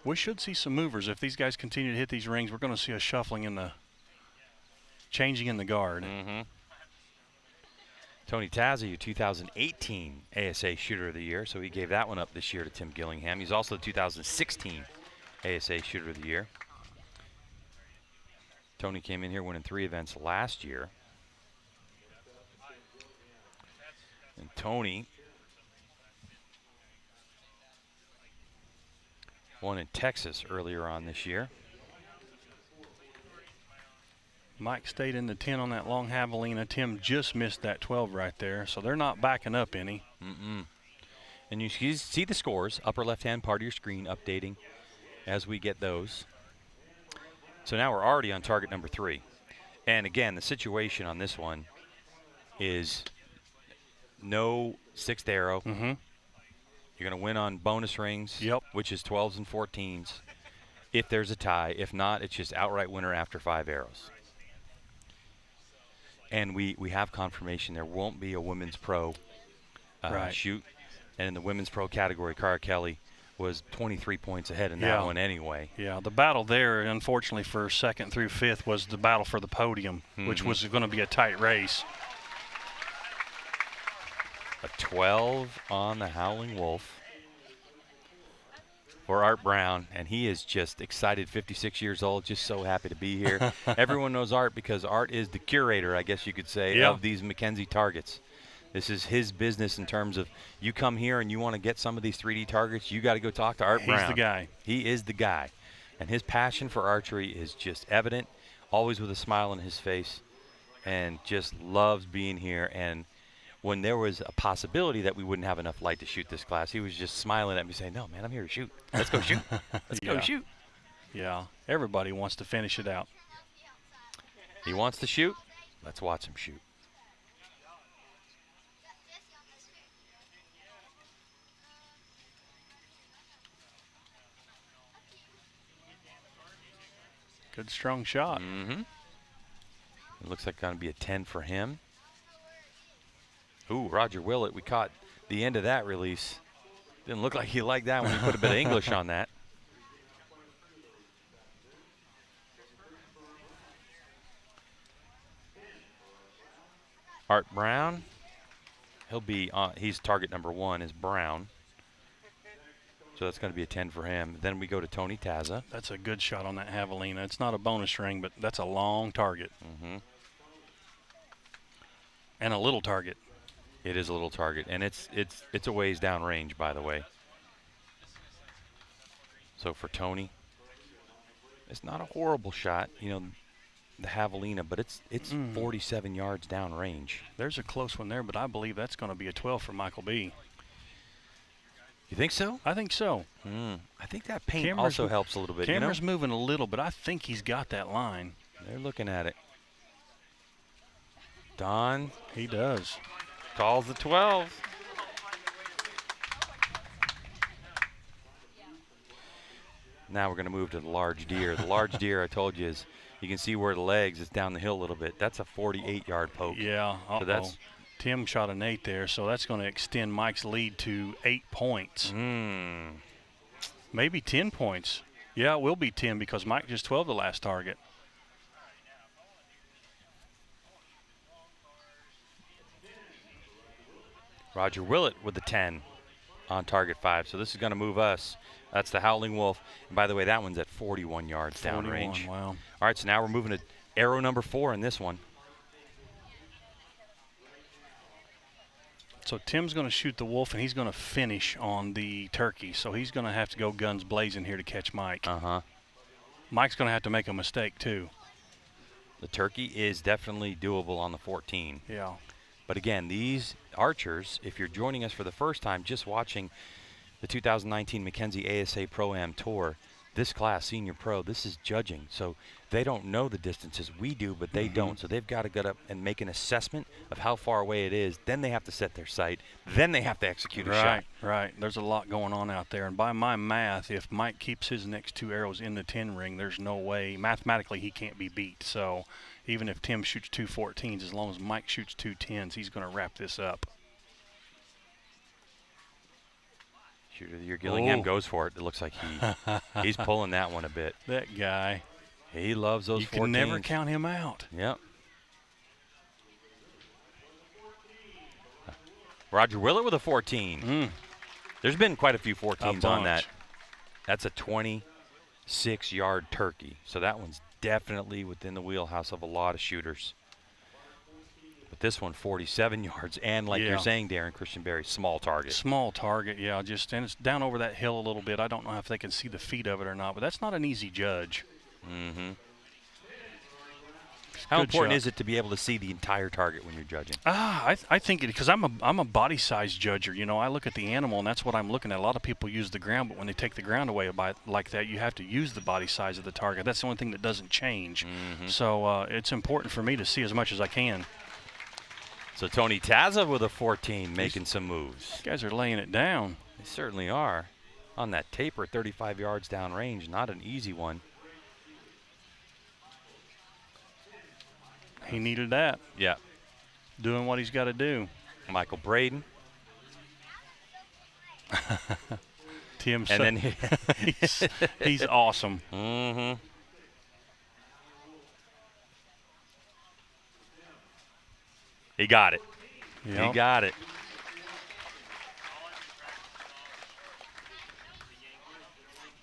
We should see some movers. If these guys continue to hit these rings, we're going to see a shuffling in the changing in the guard. Tony Tazza, your 2018 ASA Shooter of the Year, so he gave that one up this year to Tim Gillingham. He's also the 2016 ASA Shooter of the Year. Tony came in here winning 3 events last year. And Tony won in Texas earlier on this year. Mike stayed in the 10 on that long javelina. Tim just missed that 12 right there, so they're not backing up any. And you see the scores, upper left-hand part of your screen updating as we get those. So now we're already on target number 3. And again, the situation on this one is no 6th arrow. You're going to win on bonus rings, which is 12s and 14s, if there's a tie. If not, it's just outright winner after 5 arrows. And we have confirmation there won't be a women's pro shoot. And in the women's pro category, Cara Kelly was 23 points ahead in that one anyway. Yeah, the battle there, unfortunately, for 2nd through 5th was the battle for the podium, which was going to be a tight race. A 12 on the Howling Wolf for Art Brown, and he is just excited, 56 years old, just so happy to be here. Everyone knows Art because Art is the curator, I guess you could say, of these McKenzie targets. This is his business in terms of you come here and you want to get some of these 3D targets, you got to go talk to Art Brown. He's the guy. He is the guy. And his passion for archery is just evident, always with a smile on his face, and just loves being here. And when there was a possibility that we wouldn't have enough light to shoot this class, he was just smiling at me saying, no, man, I'm here to shoot. Let's go shoot. Let's go shoot. Yeah, everybody wants to finish it out. He wants to shoot. Let's watch him shoot. Good strong shot. It looks like going to be a 10 for him. Ooh, Roger Willett, we caught the end of that release. Didn't look like he liked that when he put a bit of English on that. Art Brown, he'll be on, he's target number 1 is Brown. So that's going to be a 10 for him. Then we go to Tony Tazza. That's a good shot on that javelina. It's not a bonus ring, but that's a long target. And a little target. It is a little target, and it's a ways down range, by the way. So for Tony, it's not a horrible shot, you know, the javelina, but it's 47 yards down range. There's a close one there, but I believe that's going to be a 12 for Michael B. You think so? I think so. I think that paint also helps a little bit. Camera's moving a little, but I think he's got that line. They're looking at it. Don. He does. Calls the 12. Now we're going to move to the large deer. The large deer, I told you, is you can see where the legs is down the hill a little bit. That's a 48-yard poke. Yeah. So that's Tim shot an 8 there, so that's going to extend Mike's lead to 8 points. Maybe 10 points. Yeah, it will be 10 because Mike just 12 the last target. Roger Willett with the 10 on target 5. So this is going to move us. That's the Howling Wolf. And by the way, that one's at 41 yards downrange. Wow. All right, so now we're moving to arrow number 4 in this one. So Tim's going to shoot the wolf, and he's going to finish on the turkey. So he's going to have to go guns blazing here to catch Mike. Mike's going to have to make a mistake, too. The turkey is definitely doable on the 14. Yeah. But again, these archers, if you're joining us for the first time, just watching the 2019 McKenzie ASA Pro-Am Tour, this class, Senior Pro, this is judging. So they don't know the distances. We do, but they don't. So they've got to get up and make an assessment of how far away it is. Then they have to set their sight. Then they have to execute a shot. Right. There's a lot going on out there. And by my math, if Mike keeps his next 2 arrows in the 10 ring, there's no way. Mathematically, he can't be beat. So even if Tim shoots 2 14s, as long as Mike shoots 2 10s, he's going to wrap this up. Shooter of the year, Gillingham goes for it. It looks like he's pulling that one a bit. That guy. He loves those 14s. You can never count him out. Yep. Roger Willett with a 14. There's been quite a few 14s on that. That's a 26-yard turkey. So that one's definitely within the wheelhouse of a lot of shooters. But this one, 47 yards. And like you're saying, Darren, Christian Berry, small target. Small target, yeah. And it's down over that hill a little bit. I don't know if they can see the feet of it or not, but that's not an easy judge. How important is it to be able to see the entire target when you're judging? I think because I'm a body size judger. You know, I look at the animal and that's what I'm looking at. A lot of people use the ground, but when they take the ground away like that, you have to use the body size of the target. That's the only thing that doesn't change. So it's important for me to see as much as I can. So Tony Taza with a 14 making some moves. These guys are laying it down. They certainly are. On that taper, 35 yards down range, not an easy one. He needed that. Yeah. Doing what he's got to do. Michael Braden. Tim, and then he's awesome. He got it. Yep. He got it.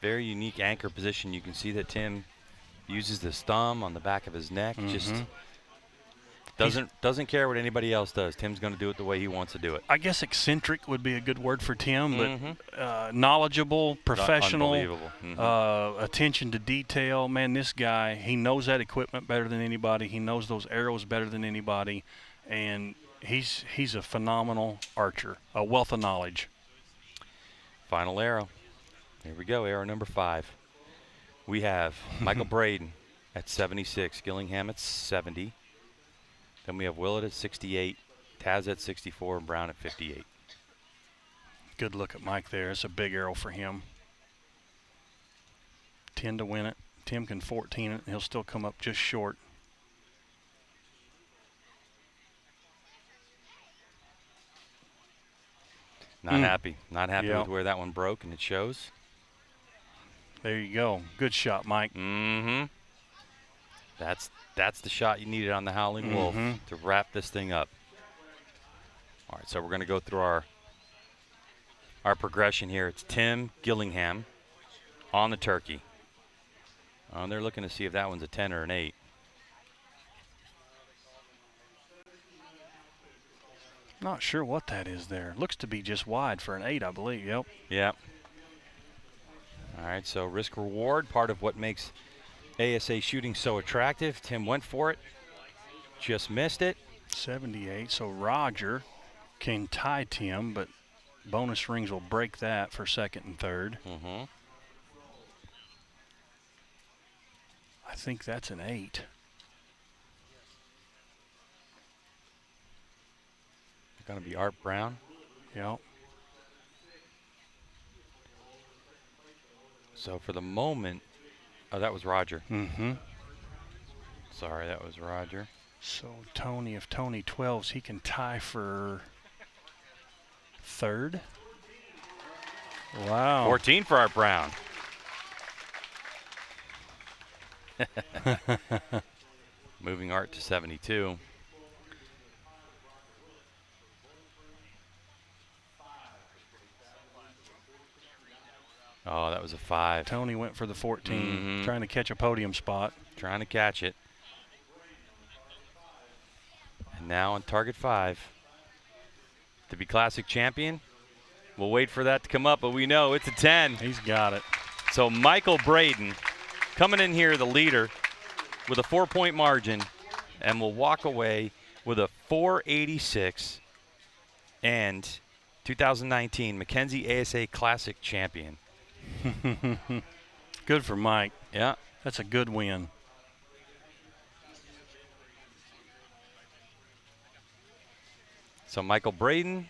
Very unique anchor position. You can see that Tim uses his thumb on the back of his neck. Just doesn't care what anybody else does. Tim's going to do it the way he wants to do it. I guess eccentric would be a good word for Tim, but knowledgeable, professional, unbelievable. Attention to detail. Man, this guy, he knows that equipment better than anybody. He knows those arrows better than anybody, and he's a phenomenal archer, a wealth of knowledge. Final arrow. Here we go, arrow number 5. We have Michael Braden at 76, Gillingham at 70. Then we have Willett at 68, Taz at 64, and Brown at 58. Good look at Mike there. It's a big arrow for him. 10 to win it. Tim can 14 it, and he'll still come up just short. Not happy. Not happy with where that one broke, and it shows. There you go. Good shot, Mike. That's the shot you needed on the Howling Wolf to wrap this thing up. All right, so we're going to go through our progression here. It's Tim Gillingham on the turkey. They're looking to see if that one's a 10 or an 8. Not sure what that is there. Looks to be just wide for an 8, I believe. Yep. Yep. All right, so risk reward, part of what makes ASA shooting so attractive. Tim went for it, just missed it. 78, so Roger can tie Tim, but bonus rings will break that for second and third. I think that's an 8. Going to be Art Brown. Yep. So for the moment, oh, that was Roger. Sorry, that was Roger. So Tony, if Tony 12s, he can tie for third. Wow. 14 for Art Brown. Moving Art to 72. Oh, that was a 5. Tony went for the 14, trying to catch a podium spot. Trying to catch it. And now on target 5. To be Classic champion, we'll wait for that to come up, but we know it's a 10. He's got it. So Michael Braden coming in here, the leader, with a 4-point margin, and will walk away with a 486 and 2019 McKenzie ASA Classic champion. Good for Mike. Yeah. That's a good win. So Michael Braden.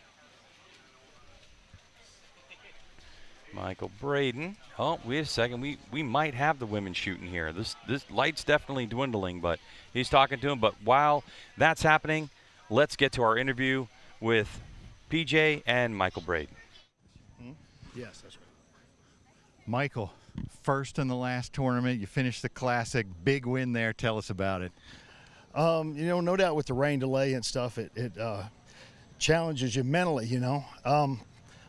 Oh, wait a second. We might have the women shooting here. This light's definitely dwindling, but he's talking to him. But while that's happening, let's get to our interview with PJ and Michael Braden. Yes, that's right. Michael, first in the last tournament, you finished the Classic, big win there. Tell us about it. No doubt with the rain delay and stuff, it challenges you mentally,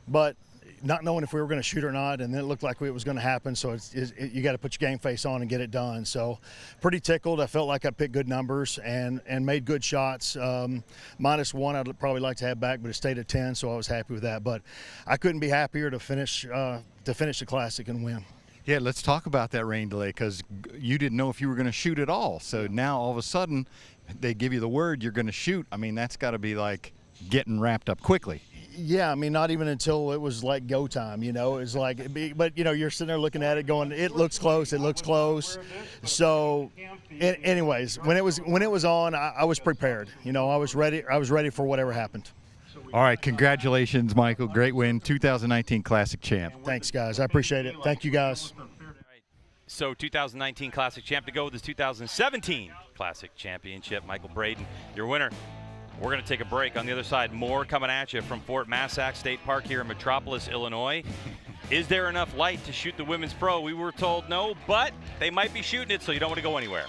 but not knowing if we were going to shoot or not, and then it looked like it was going to happen, so you got to put your game face on and get it done. So pretty tickled. I felt like I picked good numbers and made good shots. -1 I'd probably like to have back, but it stayed at 10, so I was happy with that. But I couldn't be happier to finish the Classic and win. Yeah, let's talk about that rain delay, because you didn't know if you were going to shoot at all. So now all of a sudden they give you the word you're going to shoot. I mean, that's got to be like getting wrapped up quickly. Yeah, I mean, not even until it was like go time, It was like, but you're sitting there looking at it going, it looks close, it looks close. So anyways, when it was on, I was prepared. I was ready for whatever happened. All right, congratulations, Michael. Great win, 2019 Classic champ. Thanks, guys. I appreciate it. Thank you, guys. So 2019 Classic champ to go with his 2017 Classic championship. Michael Braden, your winner. We're going to take a break. On the other side, more coming at you from Fort Massac State Park here in Metropolis, Illinois. Is there enough light to shoot the Women's Pro? We were told no, but they might be shooting it, so you don't want to go anywhere.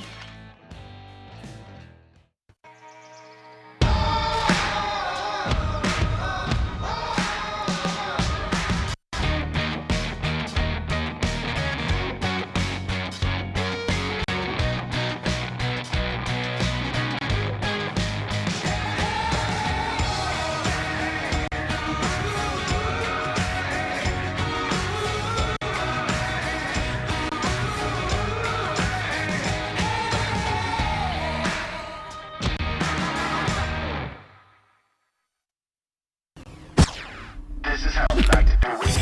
This is how we like to do it.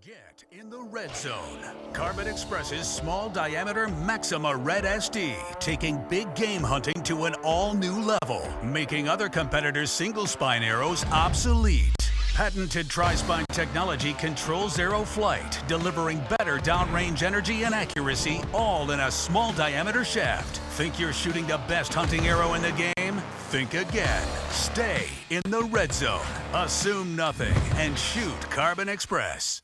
Get in the red zone. Carbon Express's small diameter Maxima Red SD, taking big game hunting to an all-new level, making other competitors' single spine arrows obsolete. Patented tri-spine technology controls arrow flight, delivering better downrange energy and accuracy, all in a small diameter shaft. Think you're shooting the best hunting arrow in the game? Think again. Stay in the red zone. Assume nothing and shoot Carbon Express.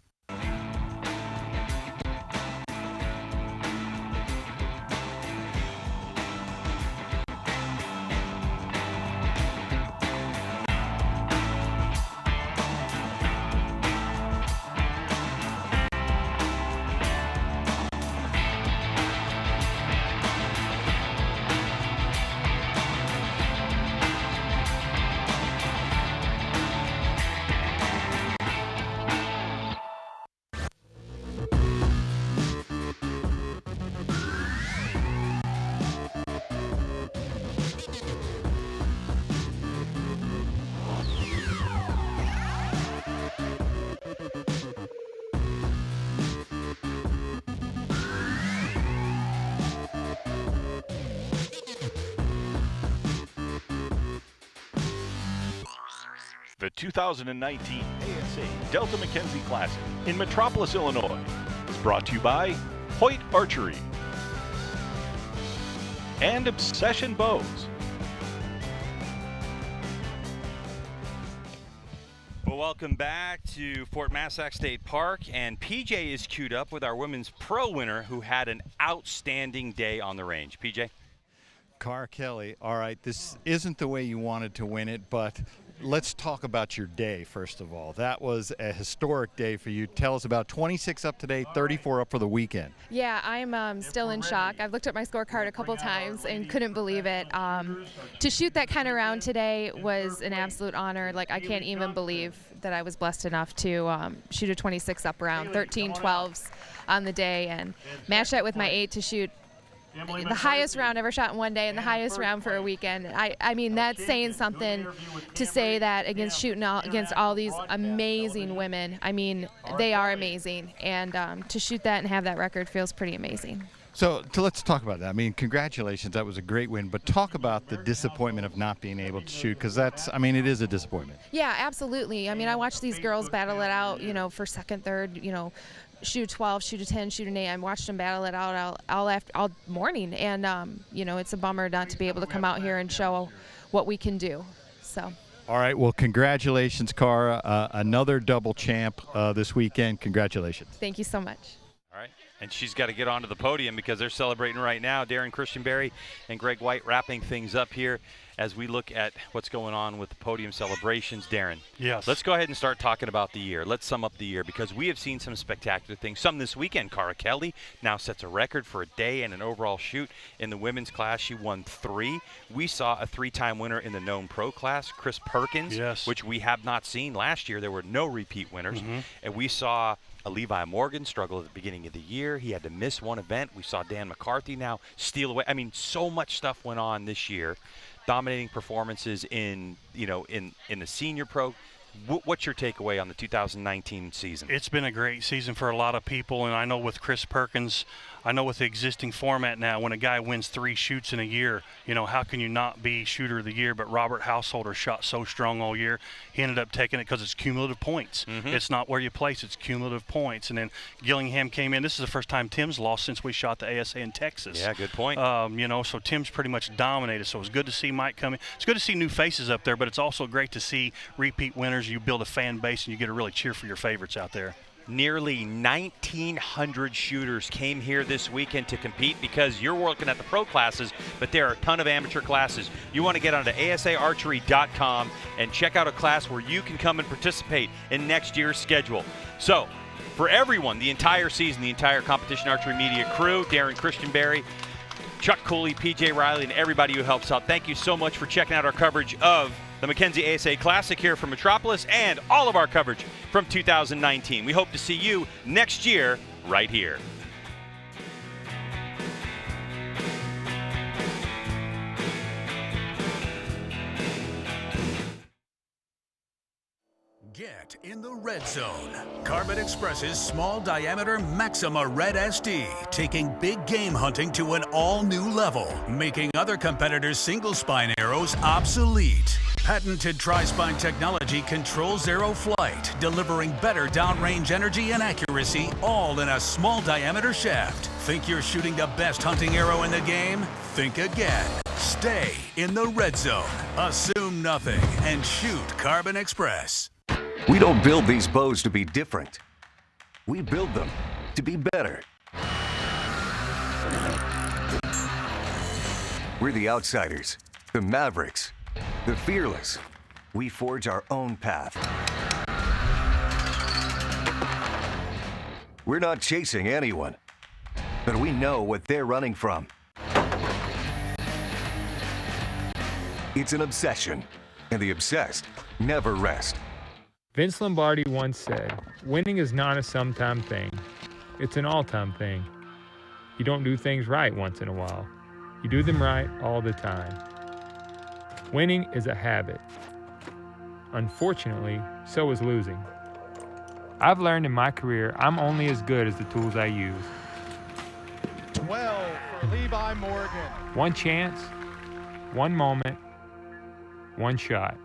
The 2019 ASA Delta McKenzie Classic in Metropolis, Illinois is brought to you by Hoyt Archery and Obsession Bows. Well, welcome back to Fort Massac State Park, and PJ is queued up with our Women's Pro winner who had an outstanding day on the range. PJ? Car Kelly, all right, this isn't the way you wanted to win it, but let's talk about your day, first of all. That was a historic day for you. Tell us about 26 up today, 34 up for the weekend. Yeah, I'm still in shock. I've looked at my scorecard a couple times and couldn't believe it. To shoot that kind of round today was an absolute honor. Like, I can't even believe that I was blessed enough to shoot a 26 up round, 13 12s on the day, and match that with my 8 to shoot the highest round ever shot in one day and the highest round for a weekend. I mean, that's saying something to say that against all these amazing women. I mean, they are amazing, and to shoot that and have that record feels pretty amazing. So let's talk about that. I mean, congratulations. That was a great win. But talk about the disappointment of not being able to shoot, because it is a disappointment. Yeah, absolutely. I mean, I watched these girls battle it out, for second, third, shoot a 12, shoot a 10, shoot an 8. I watched them battle it out all morning. And, it's a bummer not to be able to come out here and show what we can do. So. All right. Well, congratulations, Cara. Another double champ this weekend. Congratulations. Thank you so much. All right. And she's got to get onto the podium because they're celebrating right now. Darren Christianberry and Greg White wrapping things up here as we look at what's going on with the podium celebrations. Darren, yes, let's go ahead and start talking about the year. Let's sum up the year because we have seen some spectacular things. Some this weekend. Cara Kelly now sets a record for a day and an overall shoot in the women's class. She won 3. We saw a 3-time winner in the known pro class, Chris Perkins, yes, which we have not seen last year. There were no repeat winners. And we saw a Levi Morgan struggle at the beginning of the year. He had to miss one event. We saw Dan McCarthy now steal away. I mean, so much stuff went on this year. Dominating performances in the senior pro. What's your takeaway on the 2019 season? It's been a great season for a lot of people, and I know with Chris Perkins, I know with the existing format now, when a guy wins 3 shoots in a year, how can you not be shooter of the year? But Robert Householder shot so strong all year. He ended up taking it because it's cumulative points. It's not where you place, it's cumulative points. And then Gillingham came in. This is the first time Tim's lost since we shot the ASA in Texas. Yeah, good point. So Tim's pretty much dominated. So it was good to see Mike come in. It's good to see new faces up there, but it's also great to see repeat winners. You build a fan base and you get to really cheer for your favorites out there. Nearly 1,900 shooters came here this weekend to compete because you're looking at the pro classes, but there are a ton of amateur classes. You want to get onto asaarchery.com and check out a class where you can come and participate in next year's schedule. So, for everyone, the entire season, the entire Competition Archery Media crew, Darren Christianberry, Chuck Cooley, PJ Riley, and everybody who helps out, thank you so much for checking out our coverage of the McKenzie ASA Classic here from Metropolis and all of our coverage from 2019. We hope to see you next year right here. Get in the red zone. Carbon Express's small diameter Maxima Red SD, taking big game hunting to an all-new level, making other competitors' single spine arrows obsolete. Patented tri-spine technology controls arrow flight, delivering better downrange energy and accuracy, all in a small diameter shaft. Think you're shooting the best hunting arrow in the game? Think again. Stay in the red zone. Assume nothing and shoot Carbon Express. We don't build these bows to be different. We build them to be better. We're the outsiders, the mavericks, the fearless. We forge our own path. We're not chasing anyone, but we know what they're running from. It's an obsession, and the obsessed never rest. Vince Lombardi once said, winning is not a sometime thing. It's an all-time thing. You don't do things right once in a while. You do them right all the time. Winning is a habit. Unfortunately, so is losing. I've learned in my career I'm only as good as the tools I use. 12 for Levi Morgan. One chance, one moment, one shot.